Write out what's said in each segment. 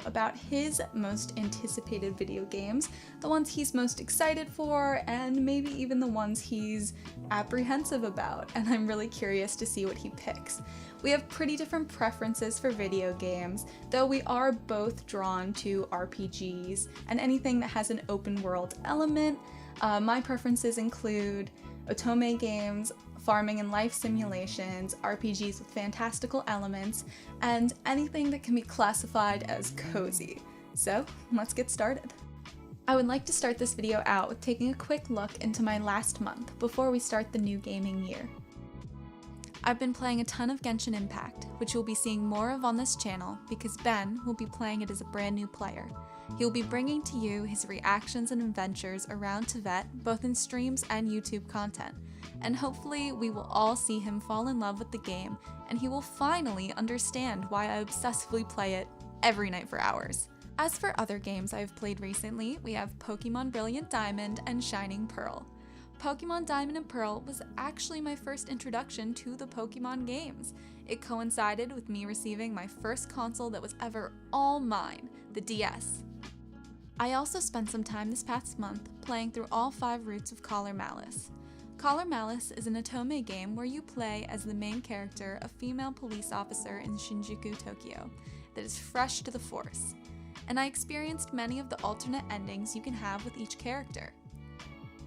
video about his most anticipated video games, the ones he's most excited for, and maybe even the ones he's apprehensive about, and I'm really curious to see what he picks. We have pretty different preferences for video games, though we are both drawn to RPGs and anything that has an open world element. My preferences include otome games, farming and life simulations, RPGs with fantastical elements, and anything that can be classified as cozy. So, let's get started. I would like to start this video out with taking a quick look into my last month before we start the new gaming year. I've been playing a ton of Genshin Impact, which you'll be seeing more of on this channel because Ben will be playing it as a brand new player. He'll be bringing to you his reactions and adventures around Tibet, both in streams and YouTube content. And hopefully we will all see him fall in love with the game, and he will finally understand why I obsessively play it every night for hours. As for other games I've played recently, we have Pokemon Brilliant Diamond and Shining Pearl. Pokemon Diamond and Pearl was actually my first introduction to the Pokemon games. It coincided with me receiving my first console that was ever all mine, the DS. I also spent some time this past month playing through all 5 routes of Collar Malice. Collar Malice is an otome game where you play as the main character, a female police officer in Shinjuku, Tokyo, that is fresh to the force. And I experienced many of the alternate endings you can have with each character.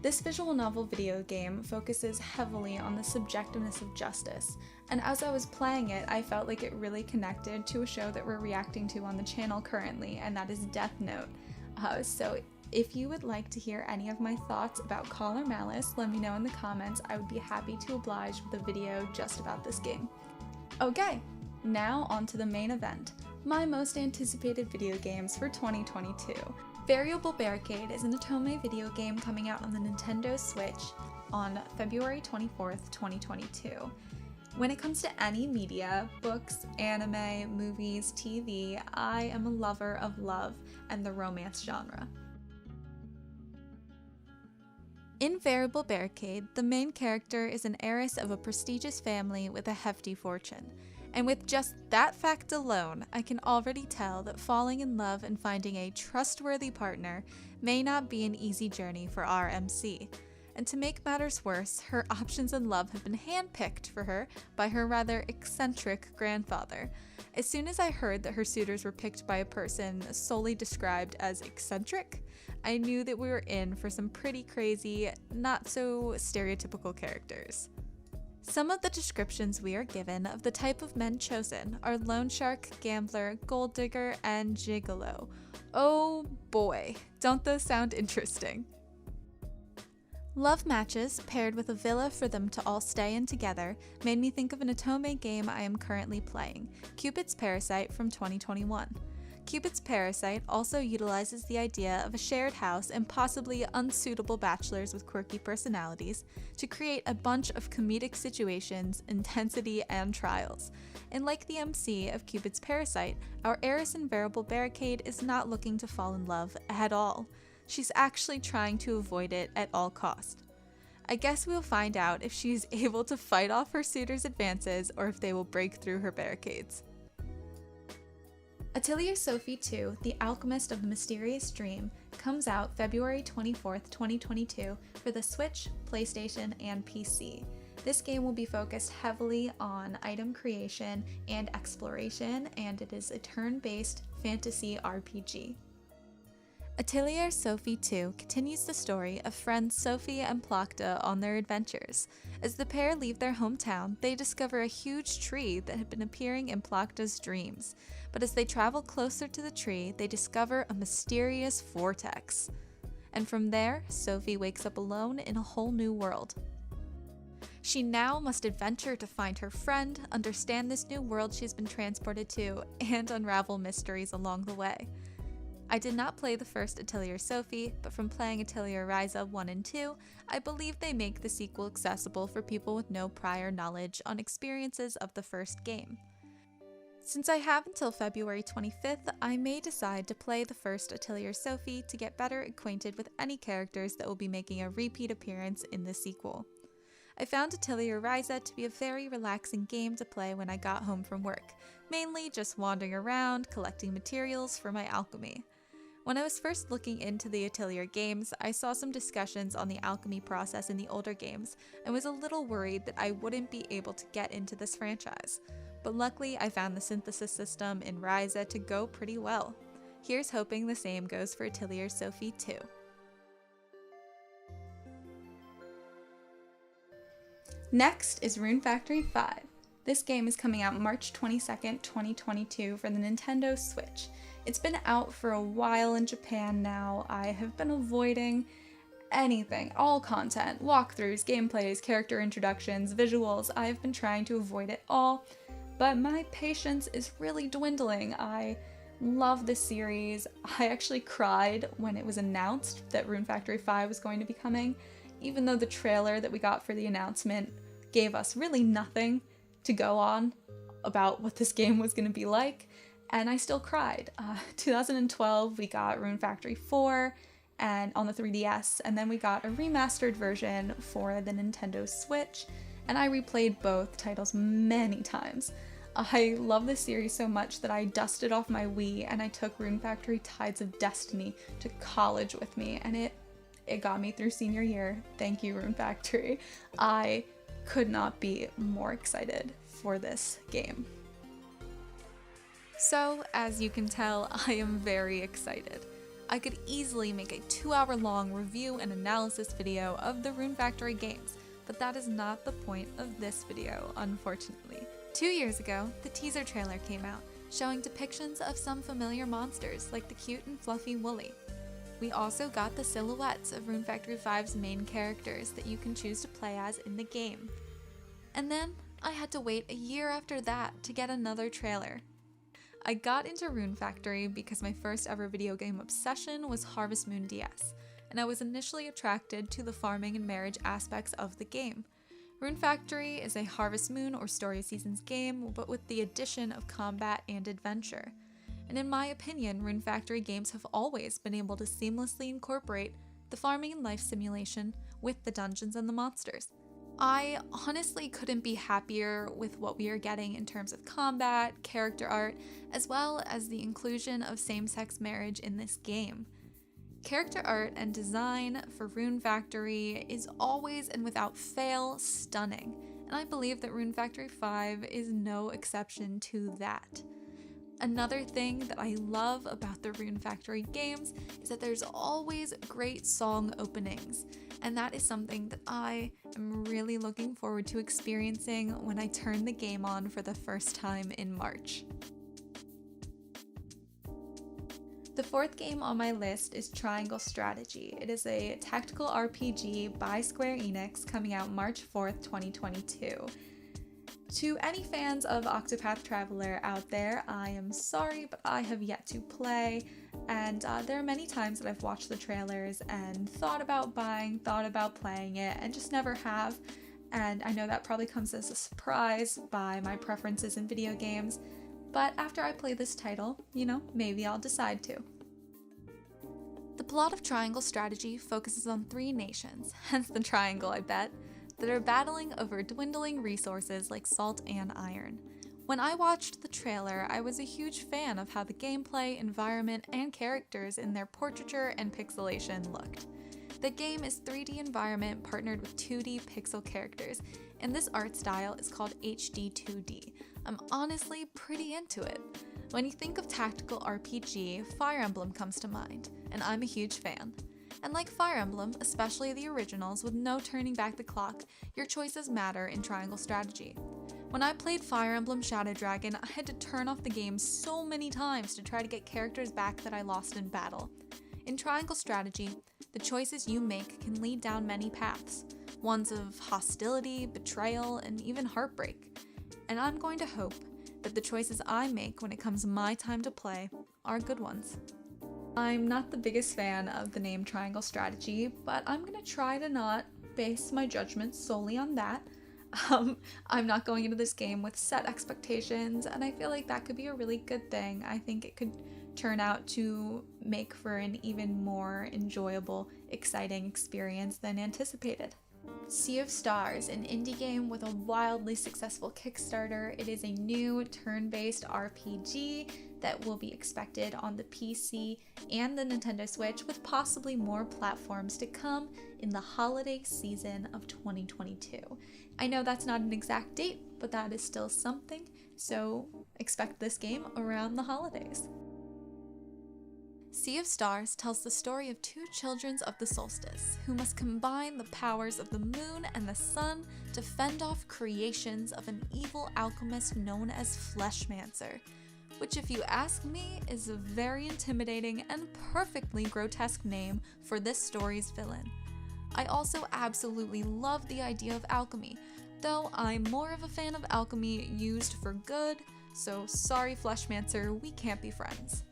This visual novel video game focuses heavily on the subjectiveness of justice, and as I was playing it, I felt like it really connected to a show that we're reacting to on the channel currently, and that is Death Note. So if you would like to hear any of my thoughts about Collar Malice, let me know in the comments. I would be happy to oblige with a video just about this game. Okay, now on to the main event, my most anticipated video games for 2022. Variable Barricade is an otome video game coming out on the Nintendo Switch on February 24th, 2022. When it comes to any media, books, anime, movies, TV, I am a lover of love and the romance genre. In Variable Barricade, the main character is an heiress of a prestigious family with a hefty fortune. And with just that fact alone, I can already tell that falling in love and finding a trustworthy partner may not be an easy journey for our MC. And to make matters worse, her options in love have been handpicked for her by her rather eccentric grandfather. As soon as I heard that her suitors were picked by a person solely described as eccentric, I knew that we were in for some pretty crazy, not so stereotypical characters. Some of the descriptions we are given of the type of men chosen are loan shark, gambler, gold digger, and gigolo. Oh boy, don't those sound interesting? Love matches, paired with a villa for them to all stay in together, made me think of an otome game I am currently playing, Cupid's Parasite from 2021. Cupid's Parasite also utilizes the idea of a shared house and possibly unsuitable bachelors with quirky personalities to create a bunch of comedic situations, intensity, and trials. And like the MC of Cupid's Parasite, our heiress in Variable Barricade is not looking to fall in love at all. She's actually trying to avoid it at all costs. I guess we'll find out if she is able to fight off her suitors' advances or if they will break through her barricades. Atelier Sophie 2, The Alchemist of the Mysterious Dream, comes out February 24th, 2022 for the Switch, PlayStation, and PC. This game will be focused heavily on item creation and exploration, and it is a turn-based fantasy RPG. Atelier Sophie 2 continues the story of friends Sophie and Plakta on their adventures. As the pair leave their hometown, they discover a huge tree that had been appearing in Plakta's dreams. But as they travel closer to the tree, they discover a mysterious vortex. And from there, Sophie wakes up alone in a whole new world. She now must adventure to find her friend, understand this new world she's been transported to, and unravel mysteries along the way. I did not play the first Atelier Sophie, but from playing Atelier Ryza 1 and 2, I believe they make the sequel accessible for people with no prior knowledge on experiences of the first game. Since I have until February 25th, I may decide to play the first Atelier Sophie to get better acquainted with any characters that will be making a repeat appearance in the sequel. I found Atelier Sophie to be a very relaxing game to play when I got home from work, mainly just wandering around, collecting materials for my alchemy. When I was first looking into the Atelier games, I saw some discussions on the alchemy process in the older games and was a little worried that I wouldn't be able to get into this franchise. But luckily, I found the synthesis system in Ryza to go pretty well. Here's hoping the same goes for Atelier Sophie too. Next is Rune Factory 5. This game is coming out March 22nd, 2022 for the Nintendo Switch. It's been out for a while in Japan now. I have been avoiding anything, all content, walkthroughs, gameplays, character introductions, visuals. I have been trying to avoid it all, but my patience is really dwindling. I love this series. I actually cried when it was announced that Rune Factory 5 was going to be coming, even though the trailer that we got for the announcement gave us really nothing to go on about what this game was going to be like, and I still cried. 2012 we got Rune Factory 4 and on the 3DS, and then we got a remastered version for the Nintendo Switch, and I replayed both titles many times. I love this series so much that I dusted off my Wii and I took Rune Factory Tides of Destiny to college with me, and it got me through senior year. Thank you, Rune Factory. I could not be more excited for this game. So, as you can tell, I am very excited. I could easily make a 2-hour-long review and analysis video of the Rune Factory games, but that is not the point of this video, unfortunately. 2 years ago, the teaser trailer came out, showing depictions of some familiar monsters like the cute and fluffy Wooly. We also got the silhouettes of Rune Factory 5's main characters that you can choose to play as in the game. And then, I had to wait a year after that to get another trailer. I got into Rune Factory because my first ever video game obsession was Harvest Moon DS, and I was initially attracted to the farming and marriage aspects of the game. Rune Factory is a Harvest Moon or Story Seasons game, but with the addition of combat and adventure. And in my opinion, Rune Factory games have always been able to seamlessly incorporate the farming and life simulation with the dungeons and the monsters. I honestly couldn't be happier with what we are getting in terms of combat, character art, as well as the inclusion of same-sex marriage in this game. Character art and design for Rune Factory is always and without fail stunning, and I believe that Rune Factory 5 is no exception to that. Another thing that I love about the Rune Factory games is that there's always great song openings, and that is something that I am really looking forward to experiencing when I turn the game on for the first time in March. The fourth game on my list is Triangle Strategy. It is a tactical RPG by Square Enix coming out March 4th, 2022. To any fans of Octopath Traveler out there, I am sorry, but I have yet to play, and there are many times that I've watched the trailers and thought about buying, thought about playing it, and just never have, and I know that probably comes as a surprise by my preferences in video games, but after I play this title, maybe I'll decide to. The plot of Triangle Strategy focuses on 3 nations, hence the triangle I bet, that are battling over dwindling resources like salt and iron. When I watched the trailer, I was a huge fan of how the gameplay, environment, and characters in their portraiture and pixelation looked. The game is 3D environment partnered with 2D pixel characters, and this art style is called HD 2D. I'm honestly pretty into it. When you think of tactical RPG, Fire Emblem comes to mind, and I'm a huge fan. And like Fire Emblem, especially the originals with no turning back the clock, your choices matter in Triangle Strategy. When I played Fire Emblem Shadow Dragon, I had to turn off the game so many times to try to get characters back that I lost in battle. In Triangle Strategy, the choices you make can lead down many paths, ones of hostility, betrayal, and even heartbreak. And I'm going to hope that the choices I make when it comes my time to play are good ones. I'm not the biggest fan of the name Triangle Strategy, but I'm gonna try to not base my judgments solely on that. I'm not going into this game with set expectations, and I feel like that could be a really good thing. I think it could turn out to make for an even more enjoyable, exciting experience than anticipated. Sea of Stars, an indie game with a wildly successful Kickstarter. It is a new turn-based RPG that will be expected on the PC and the Nintendo Switch, with possibly more platforms to come in the holiday season of 2022. I know that's not an exact date, but that is still something, so expect this game around the holidays. Sea of Stars tells the story of two children of the solstice who must combine the powers of the moon and the sun to fend off creations of an evil alchemist known as Fleshmancer, which, if you ask me, is a very intimidating and perfectly grotesque name for this story's villain. I also absolutely love the idea of alchemy, though I'm more of a fan of alchemy used for good, so sorry Fleshmancer, we can't be friends.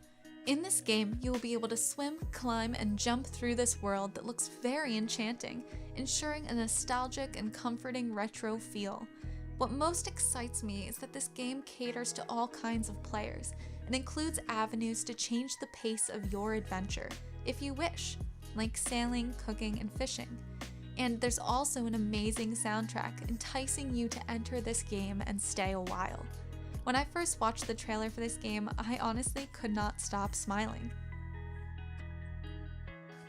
In this game, you will be able to swim, climb, and jump through this world that looks very enchanting, ensuring a nostalgic and comforting retro feel. What most excites me is that this game caters to all kinds of players and includes avenues to change the pace of your adventure, if you wish, like sailing, cooking, and fishing. And there's also an amazing soundtrack enticing you to enter this game and stay a while. When I first watched the trailer for this game, I honestly could not stop smiling.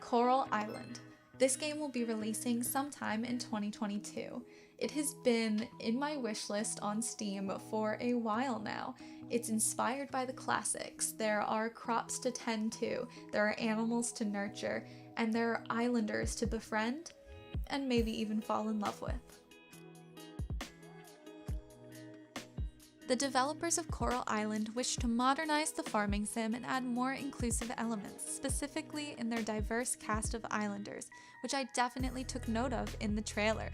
Coral Island. This game will be releasing sometime in 2022. It has been in my wishlist on Steam for a while now. It's inspired by the classics. There are crops to tend to, there are animals to nurture, and there are islanders to befriend, and maybe even fall in love with. The developers of Coral Island wish to modernize the farming sim and add more inclusive elements, specifically in their diverse cast of islanders, which I definitely took note of in the trailer.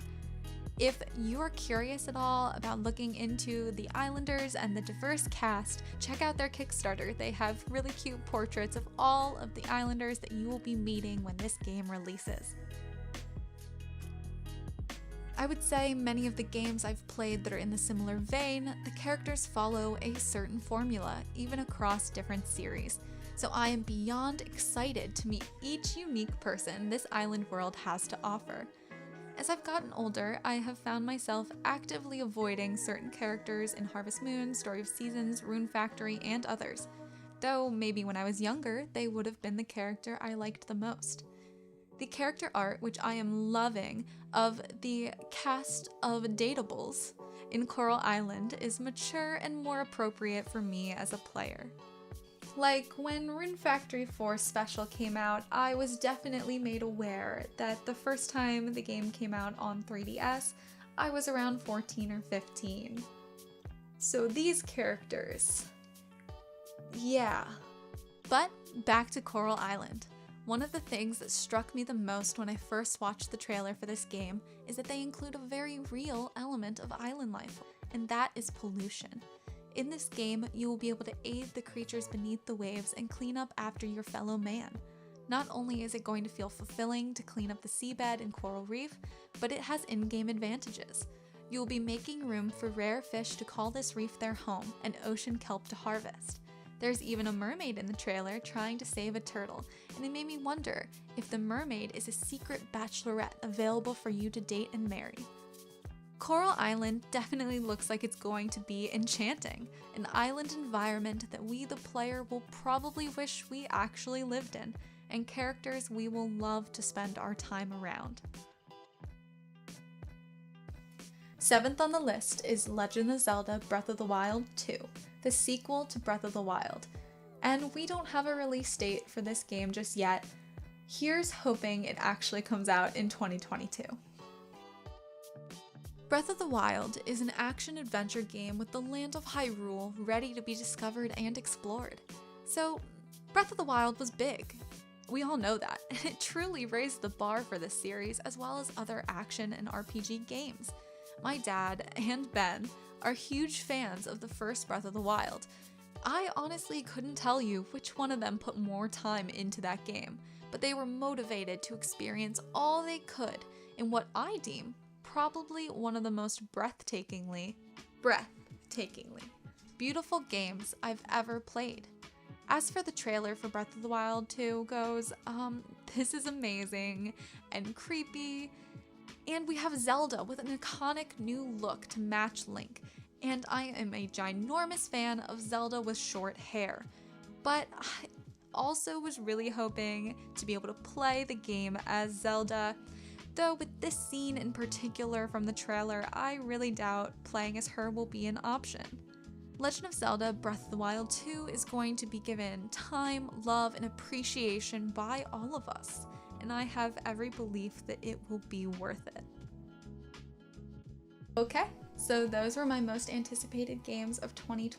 If you're curious at all about looking into the islanders and the diverse cast, check out their Kickstarter. They have really cute portraits of all of the islanders that you will be meeting when this game releases. I would say many of the games I've played that are in the similar vein, the characters follow a certain formula, even across different series. So I am beyond excited to meet each unique person this island world has to offer. As I've gotten older, I have found myself actively avoiding certain characters in Harvest Moon, Story of Seasons, Rune Factory, and others. Though maybe when I was younger, they would have been the character I liked the most. The character art, which I am loving, of the cast of dateables in Coral Island is mature and more appropriate for me as a player. Like when Rune Factory 4 Special came out, I was definitely made aware that the first time the game came out on 3DS, I was around 14 or 15. So these characters, yeah. But back to Coral Island. One of the things that struck me the most when I first watched the trailer for this game is that they include a very real element of island life, and that is pollution. In this game, you will be able to aid the creatures beneath the waves and clean up after your fellow man. Not only is it going to feel fulfilling to clean up the seabed and coral reef, but it has in-game advantages. You will be making room for rare fish to call this reef their home and ocean kelp to harvest. There's even a mermaid in the trailer trying to save a turtle, and it made me wonder if the mermaid is a secret bachelorette available for you to date and marry. Coral Island definitely looks like it's going to be enchanting, an island environment that we the player will probably wish we actually lived in, and characters we will love to spend our time around. Seventh on the list is Legend of Zelda Breath of the Wild 2, the sequel to Breath of the Wild. And we don't have a release date for this game just yet. Here's hoping it actually comes out in 2022. Breath of the Wild is an action-adventure game with the land of Hyrule ready to be discovered and explored. So, Breath of the Wild was big. We all know that, and it truly raised the bar for this series as well as other action and RPG games. My dad and Ben are huge fans of the first Breath of the Wild. I honestly couldn't tell you which one of them put more time into that game, but they were motivated to experience all they could in what I deem probably one of the most breathtakingly beautiful games I've ever played. As for the trailer for Breath of the Wild 2 goes, this is amazing and creepy And we have Zelda with an iconic new look to match Link, and I am a ginormous fan of Zelda with short hair. But I also was really hoping to be able to play the game as Zelda, though with this scene in particular from the trailer, I really doubt playing as her will be an option. Legend of Zelda Breath of the Wild 2 is going to be given time, love, and appreciation by all of us, and I have every belief that it will be worth it. Okay, so those were my most anticipated games of 2020.